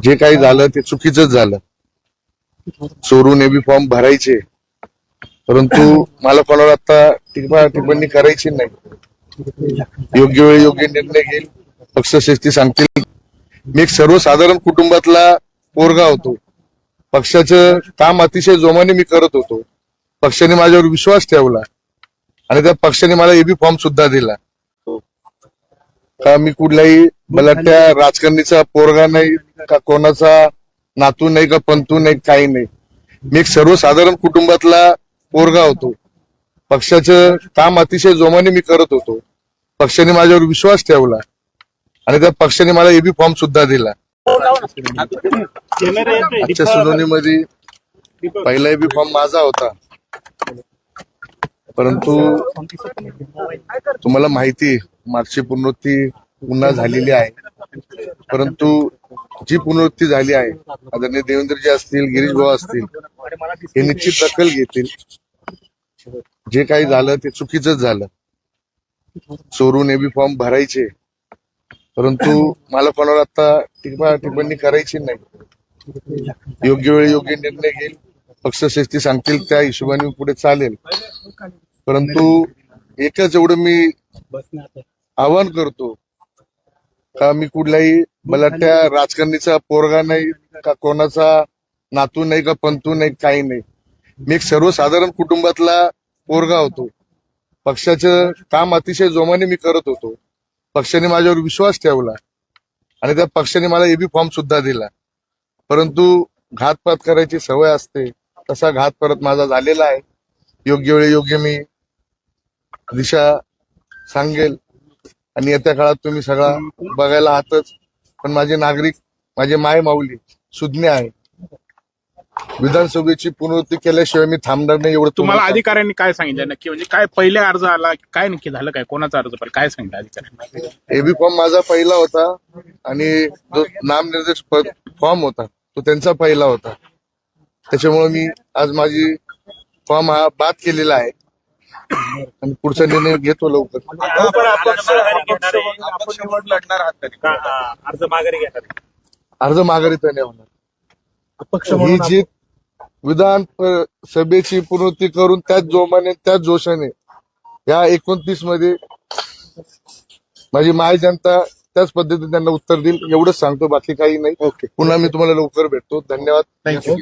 जे काही झालं ते चुकीचंच झालं. चोरून एबी फॉर्म भरायचे, परंतु मला कोणाला आता टिप्पणी करायची नाही. योग्य वेळी योग्य निर्णय घेईल, पक्षश्रेष्ठी सांगतील. मी एक सर्वसाधारण कुटुंबातला पोरगा होतो. पक्षाचं काम अतिशय जोमाने मी करत होतो. पक्षाने माझ्यावर विश्वास ठेवला आणि त्या पक्षाने मला एबी फॉर्म सुद्धा दिला. का मी कुठल्याही बलाढ्या राजकारणीचा पोरगा नाही, का कोणाचा नातू नाही, का पंतू नाही, काही नाही. मी एक सर्वसाधारण कुटुंबातला पोरगा होतो. पक्षाचं काम अतिशय जोमाने मी करत होतो. पक्षाने माझ्यावर विश्वास ठेवला आणि त्या पक्षाने मला एबी फॉर्म सुद्धा दिला. आजच्या सुनावणीमध्ये पहिला एबी फॉर्म माझा होता, परंतु तुम्हाला माहिती मागची पुनरावृत्ती पुन्हा झालेली आहे. परंतु जी पुनरावृत्ती झाली आहे, आदरणीय देवेंद्रजी असतील, गिरीश भाऊ असतील, हे निश्चित दखल घेतील. जे काही झालं ते चुकीचंच झालं. चोरून एबी फॉर्म भरायचे, परंतु मला कोणाला आता टिप्पणी करायची नाही. योग्य वेळी योग्य निर्णय घेईल, पक्षश्रेष्ठी सांगतील त्या हिशोबाने पुढे चालेल. परंतु एकच एवढं मी आवाहन करतो, का मी कुठल्याही बलाढ्या राजकारणीचा पोरगा नाही, का कोणाचा नातू नाही, का पंतू नाही, काही नाही. मी एक सर्वसाधारण कुटुंबातला पोरगा होतो. पक्षाचं काम अतिशय जोमाने मी करत होतो. पक्षाने माझ्यावर विश्वास ठेवला आणि त्या पक्षाने मला एबी फॉर्म सुद्धा दिला. परंतु घातपात करायची सवय असते, तसा घात परत माझा झालेला आहे. योग्य वेळी योग्य मी दिशा सांगेल आणि येत्या काळात तुम्ही सगळा बघायला आहातच. पण माझे नागरिक, माझे माय माऊली सुज्ञ आहे. विधानसभेची पुनरावृत्ती केल्याशिवाय मी थांबणार नाही. एवढं तुम्हाला अधिकाऱ्यांनी काय सांगितलं नक्की, म्हणजे काय पहिले अर्ज आला, काय नक्की झालं, काय कोणाचा अर्ज पडला, काय सांगितलं अधिकाऱ्यांनी? एबी फॉर्म माझा पहिला होता आणि जो नामनिर्देश फॉर्म होता तो त्यांचा पहिला होता. त्याच्यामुळे मी आज माझी फॉर्म हा बाद केलेला आहे आणि पुढचा निर्णय घेतो लवकर. अर्ज माघारी तर नाही होणार. ही जी विधान सभेची पुनरावृत्ती करून त्याच जोमाने, त्याच जोशाने या 29 मध्ये माझी माय जनता त्याच पद्धतीने त्यांना उत्तर देईल, एवढंच सांगतो. बाकी काही नाही. पुन्हा मी तुम्हाला लवकर भेटतो. धन्यवाद. थँक्यू.